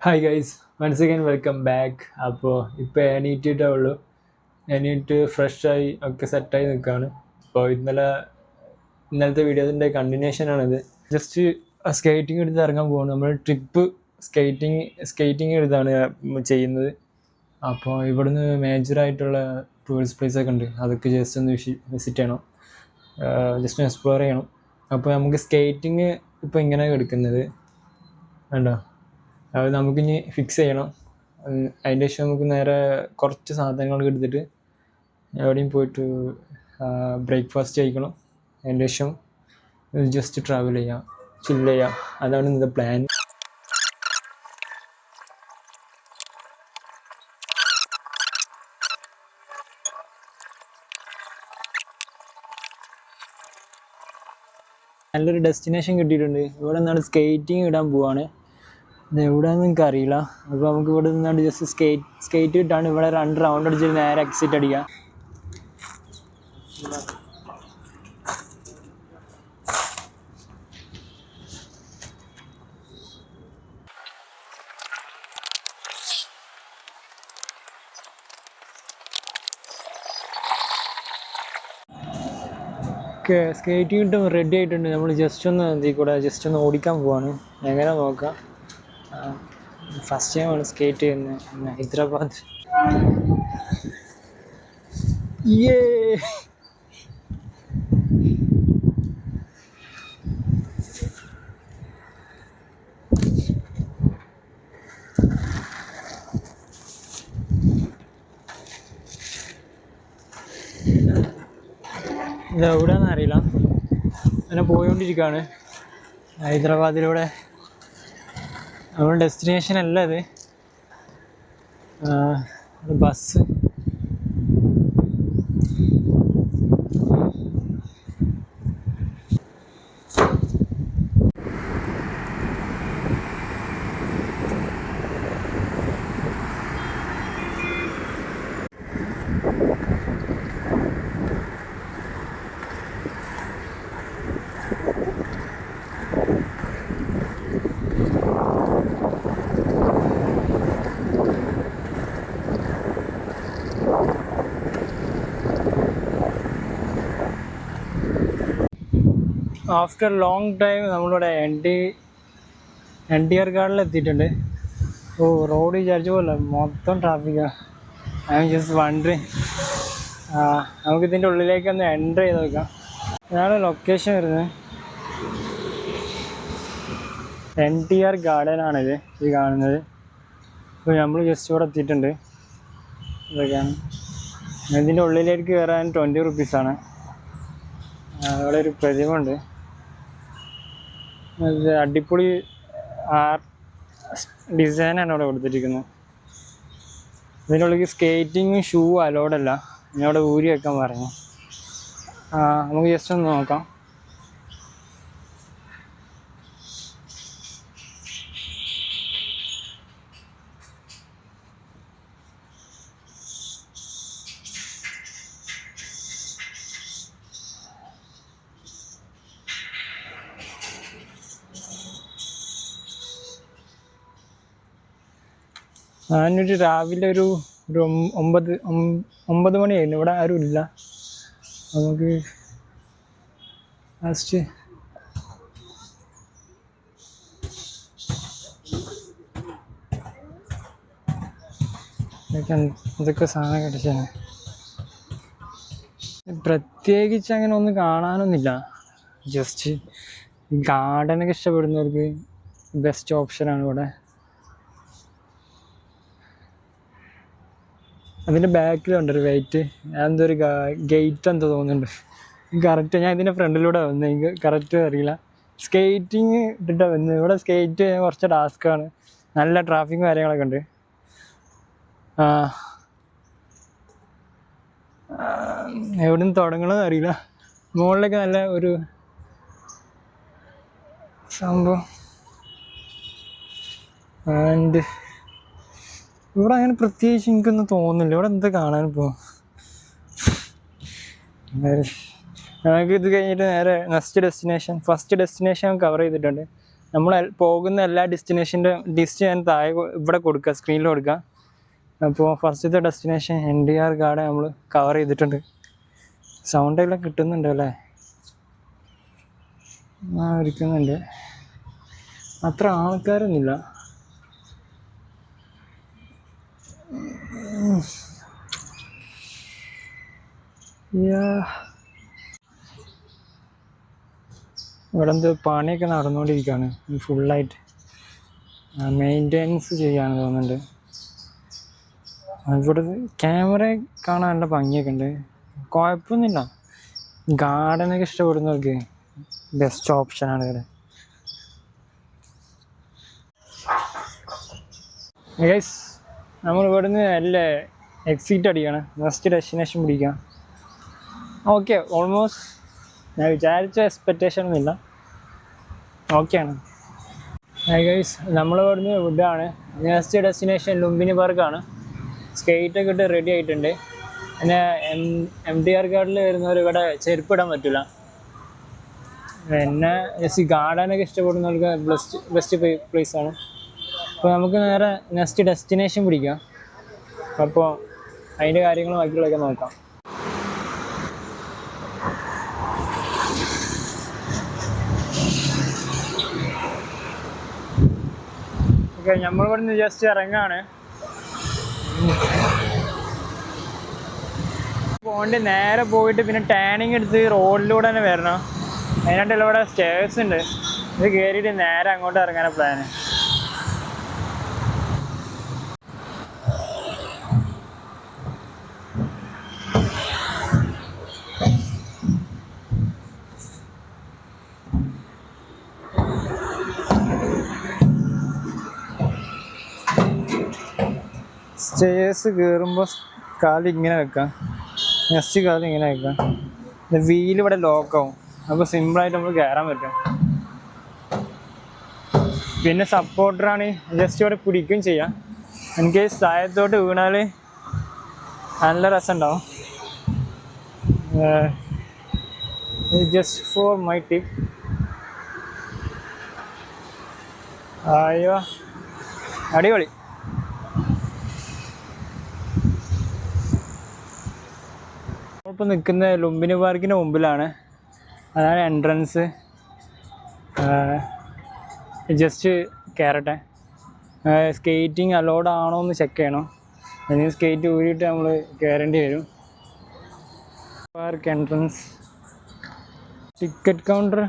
Hi guys, once again welcome back. അപ്പോൾ ഇപ്പോൾ എണീറ്റിട്ടേ ഉള്ളൂ. എണീറ്റ് ഫ്രഷായി ഒക്കെ സെറ്റായി നിൽക്കുകയാണ്. അപ്പോൾ ഇന്നലത്തെ വീഡിയോസിൻ്റെ കണ്ടിന്യൂഷനാണിത്. ജസ്റ്റ് സ്കേറ്റിംഗ് എടുത്ത് ഇറങ്ങാൻ പോകുന്നു. നമ്മൾ ട്രിപ്പ് സ്കേറ്റിംഗ് എടുത്താണ് ചെയ്യുന്നത്. അപ്പോൾ ഇവിടുന്ന് മേജറായിട്ടുള്ള ടൂറിസ്റ്റ് പ്ലേസൊക്കെ ഉണ്ട്, അതൊക്കെ ജസ്റ്റ് ഒന്ന് വിസിറ്റ് ചെയ്യണം, ജസ്റ്റ് ഒന്ന് എക്സ്പ്ലോർ ചെയ്യണം. അപ്പോൾ നമുക്ക് സ്കേറ്റിംഗ് ഇപ്പോൾ ഇങ്ങനെയാണ് എടുക്കുന്നത് വേണ്ടോ. അത് നമുക്കിനി ഫിക്സ് ചെയ്യണം. അതിൻ്റെ ശേഷം നമുക്ക് നേരെ കുറച്ച് സാധനങ്ങളൊക്കെ എടുത്തിട്ട് എവിടെയും പോയിട്ട് ബ്രേക്ക്ഫാസ്റ്റ് കഴിക്കണം. അതിൻ്റെ ശേഷം ജസ്റ്റ് ട്രാവൽ ചെയ്യാം, ചില്ല് ചെയ്യാം. അതാണ് ഇന്നത്തെ പ്ലാൻ. നല്ലൊരു ഡെസ്റ്റിനേഷൻ കിട്ടിയിട്ടുണ്ട്. ഇവിടെ നിന്നാണ് സ്കേറ്റിംഗ് ഇടാൻ പോവാണ്. ഇത് എവിടെയാണെന്ന് എനിക്ക് അറിയില്ല. അപ്പോൾ നമുക്ക് ഇവിടെ നിന്നാണ് ജസ്റ്റ് സ്കേറ്റ് ഇട്ടാണ് ഇവിടെ 2 റൗണ്ട് അടിച്ചിട്ട് നേരെ എക്സിറ്റ് അടിക്കുക. ഓക്കെ, സ്കേറ്റിംഗ് ഇട്ടും റെഡി ആയിട്ടുണ്ട്. നമ്മൾ ജസ്റ്റ് ഒന്ന് ഓടിക്കാൻ പോവാണ്. എങ്ങനെ നോക്കാം. ഫസ്റ്റ് ടൈമാണ് സ്കേറ്റ് ചെയ്യുന്നത് ഹൈദരാബാദ്. ഇതെവിടെയാണെന്ന് അറിയില്ല, അങ്ങനെ പോയിക്കൊണ്ടിരിക്കുകയാണ് ഹൈദരാബാദിലൂടെ. നമ്മുടെ ഡെസ്റ്റിനേഷൻ അല്ല ഇത്, ബസ്. ആഫ്റ്റർ ലോങ് ടൈം നമ്മളിവിടെ NTR ഗാർഡിൽ എത്തിയിട്ടുണ്ട്. ഓ, റോഡ് വിചാരിച്ച പോലെ മൊത്തം ട്രാഫിക്കാണ്. I am just wondering. നമുക്കിതിൻ്റെ ഉള്ളിലേക്ക് ഒന്ന് എൻ്റർ ചെയ്ത് നോക്കാം. ഇതാണ് ലൊക്കേഷൻ വരുന്നത്. NTR ഗാർഡനാണിത്, ഈ കാണുന്നത്. അപ്പോൾ നമ്മൾ ജസ്റ്റ് ഇവിടെ എത്തിയിട്ടുണ്ട്. ഇതൊക്കെയാണ്. ഇതിൻ്റെ ഉള്ളിലേക്ക് കയറാൻ 20 റുപ്പീസാണ്. അവിടെ ഒരു പ്രതിമ ഉണ്ട്. അടിപൊളി ഡിസൈനാണ് അവിടെ കൊടുത്തിരിക്കുന്നത്. ഇതിൻ്റെ ഉള്ളിൽ സ്കേറ്റിങ് ഷൂ അലോഡല്ല, ഞാൻ അവിടെ ഊരി വെക്കാൻ പറഞ്ഞു. നമുക്ക് ജസ്റ്റ് ഒന്ന് നോക്കാം. ഞാനൊരു രാവിലെ ഒരു 9 മണിയായിരുന്നു. ഇവിടെ ആരും ഇല്ല. നമുക്ക് ലാസ്റ്റ് ഇതൊക്കെ സാധനം കിടച്ചാണ്. പ്രത്യേകിച്ച് അങ്ങനെ ഒന്നും കാണാനൊന്നുമില്ല. ജസ്റ്റ് ഗാർഡനൊക്കെ ഇഷ്ടപ്പെടുന്നവർക്ക് ബെസ്റ്റ് ഓപ്ഷനാണ് ഇവിടെ. അതിൻ്റെ ബാക്കിലുണ്ടൊരു വെയിറ്റ്, എന്തോ ഒരു ഗേറ്റ് എന്തോ തോന്നുന്നുണ്ട്. കറക്റ്റ് ഞാൻ ഇതിൻ്റെ ഫ്രണ്ടിലൂടെ വന്നത്, എനിക്ക് കറക്റ്റ് അറിയില്ല. സ്കേറ്റിങ് ഇട്ടിട്ടാണ് വന്നത്. ഇവിടെ സ്കേറ്റ് ചെയ്യാൻ കുറച്ച് ടാസ്ക്കാണ്, നല്ല ട്രാഫിക്കും കാര്യങ്ങളൊക്കെ ഉണ്ട്. എവിടെ നിന്ന് തുടങ്ങണമെന്ന് അറിയില്ല. മുകളിലൊക്കെ നല്ല ഒരു സംഭവം. ആൻഡ് ഇവിടെ അങ്ങനെ പ്രത്യേകിച്ച് എനിക്കൊന്നും തോന്നുന്നില്ല. ഇവിടെ എന്താ കാണാനിപ്പോൾ. ഞങ്ങൾക്ക് ഇത് കഴിഞ്ഞിട്ട് നേരെ ഫസ്റ്റ് ഡെസ്റ്റിനേഷൻ കവർ ചെയ്തിട്ടുണ്ട്. നമ്മൾ പോകുന്ന എല്ലാ ഡെസ്റ്റിനേഷൻ്റെ ലിസ്റ്റ് ഞാൻ താഴെ ഇവിടെ കൊടുക്കുക, സ്ക്രീനിൽ കൊടുക്കുക. അപ്പോൾ ഫസ്റ്റത്തെ ഡെസ്റ്റിനേഷൻ NTR ഗാർഡൻ നമ്മൾ കവർ ചെയ്തിട്ടുണ്ട്. സൗണ്ടെല്ലാം കിട്ടുന്നുണ്ട് അല്ലേ? ഇരിക്കുന്നുണ്ട്. അത്ര ആൾക്കാരൊന്നുമില്ല. ഇവിടെ എന്ത് പണിയൊക്കെ നടന്നുകൊണ്ടിരിക്കുകയാണ് ഫുള്ളായിട്ട്. മെയിൻ്റെനൻസ് ചെയ്യാന്ന് തോന്നുന്നുണ്ട്. ഇവിടെ ക്യാമറ കാണാൻ നല്ല ഭംഗിയൊക്കെ ഉണ്ട്, കുഴപ്പമൊന്നുമില്ല. ഗാർഡനൊക്കെ ഇഷ്ടപ്പെടുന്നവർക്ക് ബെസ്റ്റ് ഓപ്ഷനാണ് ഇവിടെ. ഗൈസ്, നമ്മൾ ഇവിടുന്ന് അല്ലേ എക്സിറ്റ് അടിക്കണം, നെക്സ്റ്റ് ഡെസ്റ്റിനേഷൻ പിടിക്കാം. ഓക്കെ, ഓൾമോസ്റ്റ് ഞാൻ വിചാരിച്ച എക്സ്പെക്റ്റേഷൻ ഒന്നുമില്ല, ഓക്കെയാണ്. ഗൈസ്, നമ്മൾ ഇവിടുന്ന് വിടാണ്. നെക്സ്റ്റ് ഡെസ്റ്റിനേഷൻ ലുംബിനി പാർക്കാണ്. സ്കേറ്റൊക്കെ ഇട്ട് റെഡി ആയിട്ടുണ്ട്. പിന്നെ MTR ഗാർഡനിൽ വരുന്നവർ ഇവിടെ ചെരുപ്പിടാൻ പറ്റില്ല. പിന്നെ ഗാർഡനൊക്കെ ഇഷ്ടപ്പെടുന്നവർക്ക് ബെസ്റ്റ് പ്ലേസാണ്. അപ്പോൾ നമുക്ക് നേരെ നെക്സ്റ്റ് ഡെസ്റ്റിനേഷൻ പിടിക്കാം. അപ്പോൾ അതിൻ്റെ കാര്യങ്ങൾ ബാക്കിയുള്ളതൊക്കെ നോക്കാം. ഓക്കെ, നമ്മളിവിടുന്ന് ജസ്റ്റ് ഇറങ്ങാണ്. പോകേണ്ടി നേരെ പോയിട്ട് പിന്നെ ടേണിങ് എടുത്ത് റോഡിലൂടെ തന്നെ വരണം. അതിനായിട്ടുള്ള ഇവിടെ സ്റ്റേഴ്സ് ഉണ്ട്, ഇത് കയറിയിട്ട് നേരെ അങ്ങോട്ട് ഇറങ്ങാനാണ് പ്ലാന്. സ്റ്റേഴ്സ് കയറുമ്പോൾ കാല് ഇങ്ങനെ വെക്കാം, നെക്സ്റ്റ് കാല് ഇങ്ങനെ വെക്കാം. വീൽ ഇവിടെ ലോക്കാവും, അപ്പോൾ സിമ്പിളായിട്ട് നമുക്ക് കയറാൻ പറ്റും. പിന്നെ സപ്പോർട്ടറാണ്, ജസ്റ്റ് ഇവിടെ പിടിക്കുകയും ചെയ്യാം. എനിക്ക് താഴത്തോട്ട് വീണാൽ നല്ല രസമുണ്ടാവും. Just for my tip. അയ്യോ, അടിപൊളി. നമ്മളിപ്പോൾ നിൽക്കുന്ന ലുംബിനി പാർക്കിൻ്റെ മുമ്പിലാണ്, അതാണ് എൻട്രൻസ്. ജസ്റ്റ് കയറട്ടെ. സ്കേറ്റിംഗ് അലോഡ് ആണോ എന്ന് ചെക്ക് ചെയ്യണം. അല്ലെങ്കിൽ സ്കേറ്റ് ഊരിയിട്ട് നമ്മൾ കയറേണ്ടി വരും. Park entrance. ടിക്കറ്റ് കൗണ്ടർ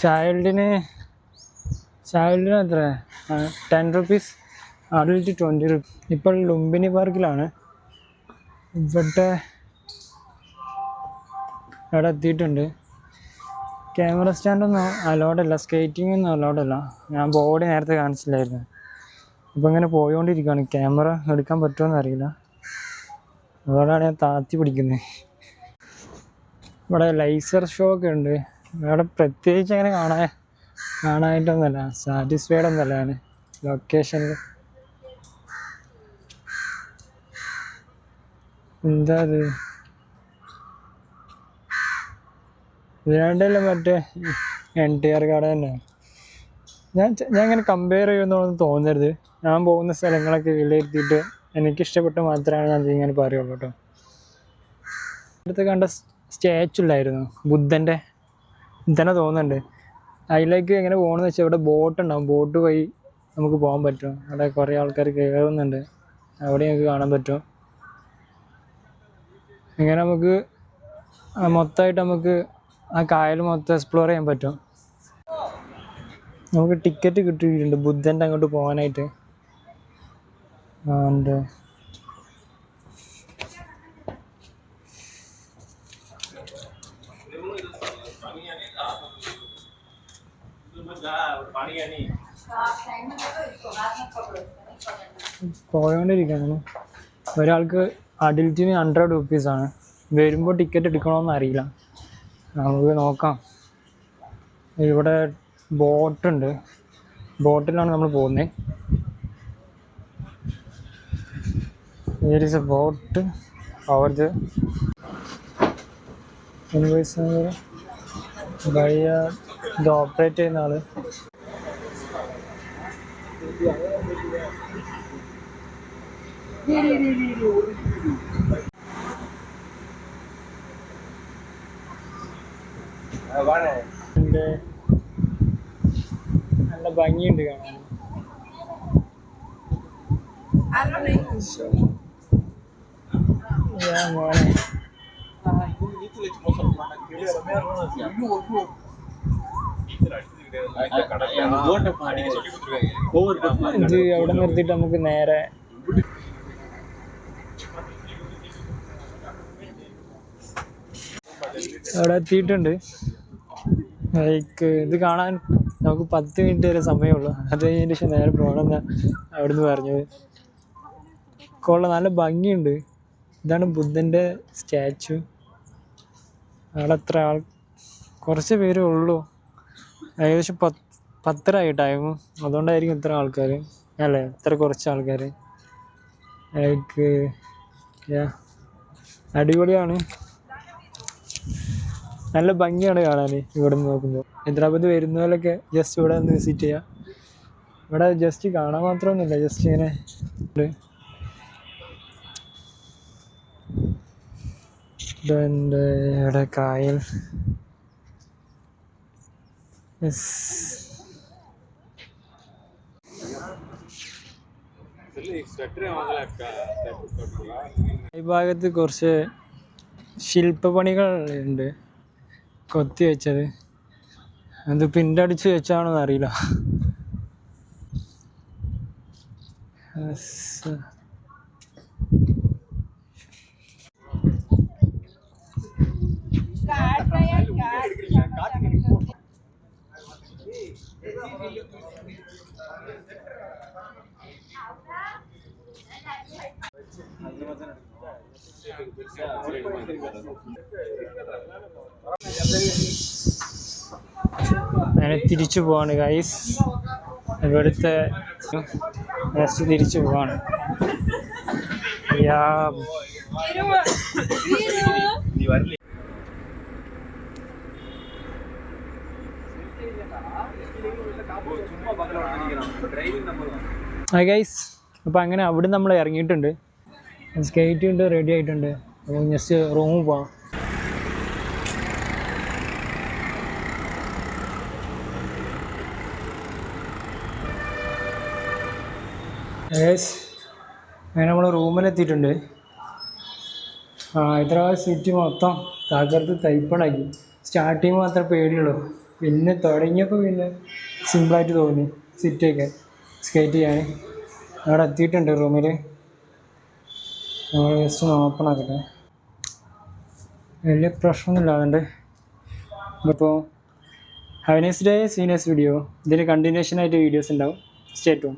ചൈൽഡിന് എത്ര? 10 rupees, അഡൽട്ട് 20 rupees. ഇപ്പോൾ ലുംബിനി പാർക്കിലാണ്. ഇവിടെ എത്തിയിട്ടുണ്ട്. ക്യാമറ സ്റ്റാൻഡൊന്നും അലോഡല്ല, സ്കേറ്റിംഗ് ഒന്നും അലോഡല്ല. ഞാൻ ബോർഡ് നേരത്തെ കാണിച്ചില്ലായിരുന്നു. അപ്പോൾ ഇങ്ങനെ പോയോണ്ടിരിക്കുകയാണ്. ക്യാമറ എടുക്കാൻ പറ്റുമോയെന്ന് അറിയില്ല, അതുകൊണ്ടാണ് ഞാൻ താത്തി പിടിക്കുന്നത്. ഇവിടെ ലൈസർ ഷോ ഒക്കെ ഉണ്ട്. ഇവിടെ പ്രത്യേകിച്ച് അങ്ങനെ കാണാനായിട്ടൊന്നുമല്ല, സാറ്റിസ്ഫൈഡ് ഒന്നുമല്ല ഞാൻ ലൊക്കേഷനിൽ. എന്താ അത്? ഇതിനാണ്ടല്ലേ മറ്റേ NTR ഗാർഡൻ തന്നെ. ഞാൻ ഇങ്ങനെ കമ്പയർ ചെയ്യുന്നതൊന്നും തോന്നരുത്. ഞാൻ പോകുന്ന സ്ഥലങ്ങളൊക്കെ വിലയിരുത്തിയിട്ട് എനിക്കിഷ്ടപ്പെട്ട് മാത്രമാണ് ഞാൻ ഇങ്ങനെ പറയുള്ളൂ കേട്ടോ. അടുത്ത് കണ്ട സ്റ്റാച്ചു ഇല്ലായിരുന്നു, ബുദ്ധനെ തോന്നുന്നുണ്ട്. അതിലേക്ക് എങ്ങനെ പോകണമെന്ന് വെച്ചാൽ ഇവിടെ ബോട്ട് ഉണ്ടാവും, ബോട്ട് വഴി നമുക്ക് പോകാൻ പറ്റും. അവിടെ കുറേ ആൾക്കാർ കയറുന്നുണ്ട്, അവിടെ നമുക്ക് കാണാൻ പറ്റും. ഇങ്ങനെ നമുക്ക് മൊത്തമായിട്ട് നമുക്ക് ആ കായൽ മൊത്തം എക്സ്പ്ലോർ ചെയ്യാൻ പറ്റും. നമുക്ക് ടിക്കറ്റ് കിട്ടിയിട്ടുണ്ട് ബുദ്ധൻ്റെ അങ്ങോട്ട് പോകാനായിട്ട്. ആൻഡ് പോയോണ്ടിരിക്കുകയാണ്. ഒരാൾക്ക് അഡൽറ്റിന് 100 rupees ആണ്. വരുമ്പോൾ ടിക്കറ്റ് എടുക്കണമെന്ന് അറിയില്ല, നമുക്ക് നോക്കാം. ഇവിടെ ബോട്ടുണ്ട്, ബോട്ടിലാണ് നമ്മൾ പോകുന്നത്. There is a boat over there. Anyways, by ഇത് ഓപ്പറേറ്റ് ചെയ്യുന്ന ആള്. നല്ല ഭംഗിയുണ്ട് കാണാൻ. മോനെ ഇത് അവിടെ നിർത്തിയിട്ട് നമുക്ക് നേരെ അവിടെ എത്തിയിട്ടുണ്ട്. ലൈക്ക് ഇത് കാണാൻ നമുക്ക് 10 മിനിറ്റ് വരെ സമയമുള്ളൂ. അത് കഴിഞ്ഞതിന് ശേഷം നേരെ പോകണമെന്നാ അവിടുന്ന് പറഞ്ഞത്. നല്ല ഭംഗിയുണ്ട്. ഇതാണ് ബുദ്ധൻ്റെ സ്റ്റാച്ചു. അവിടെ എത്ര കുറച്ച് പേരേ ഉള്ളൂ. ഏകദേശം 10:30 ടൈം. അതുകൊണ്ടായിരിക്കും ഇത്ര ആൾക്കാർ അല്ലേ, ഇത്ര കുറച്ച് ആൾക്കാർ. ലൈക്ക് അടിപൊളിയാണ്, നല്ല ഭംഗിയാണ് കാണാൻ. ഇവിടെ നിന്ന് നോക്കുമ്പോൾ ഹൈദരാബാദ് വരുന്നവരൊക്കെ ജസ്റ്റ് ഇവിടെ ഒന്ന് വിസിറ്റ് ചെയ്യുക. ഇവിടെ ജസ്റ്റ് കാണാൻ മാത്രമൊന്നുമില്ല, ജസ്റ്റ് ഇങ്ങനെ ഇവിടെ കായൽ. ഈ ഭാഗത്ത് കുറച്ച് ശില്പപണികൾ ഉണ്ട്, കൊത്തി വെച്ചത്. അത് പിന്നടിച്ച് വെച്ചാണെന്ന് അറിയില്ല. അങ്ങനെ തിരിച്ചു പോവാണ് ഗൈസ്. ഇവിടുത്തെ നെക്സ്റ്റ് തിരിച്ചു പോവാണ്. ഗൈസ്, അപ്പോൾ അങ്ങനെ അവിടെ നമ്മൾ ഇറങ്ങിയിട്ടുണ്ട്. സ്കേറ്റ് ഉണ്ട്, റെഡി ആയിട്ടുണ്ട്. അപ്പോൾ ജസ്റ്റ് റൂമിൽ പോവാം. അങ്ങനെ നമ്മൾ റൂമിലെത്തിയിട്ടുണ്ട്. ഹൈദരാബാദ് സിറ്റി മൊത്തം തകർത്ത് തൈപ്പണാക്കി. സ്റ്റാർട്ടിങ് മാത്രമേ പേടിയുള്ളൂ, പിന്നെ തുടങ്ങിയപ്പോൾ പിന്നെ സിമ്പിളായിട്ട് തോന്നി സിറ്റിയൊക്കെ സ്കേറ്റ് ചെയ്യാൻ. അവിടെ എത്തിയിട്ടുണ്ട് റൂമിൽ. നമ്മൾ ജസ്റ്റ് ഓപ്പൺ ആക്കട്ടെ. വലിയ പ്രശ്നമൊന്നുമില്ല അതുകൊണ്ട്. അപ്പോൾ have a nice day, see next video. ഇതിന് കണ്ടിന്യൂഷനായിട്ട് വീഡിയോസ് ഉണ്ടാവും. Stay tune.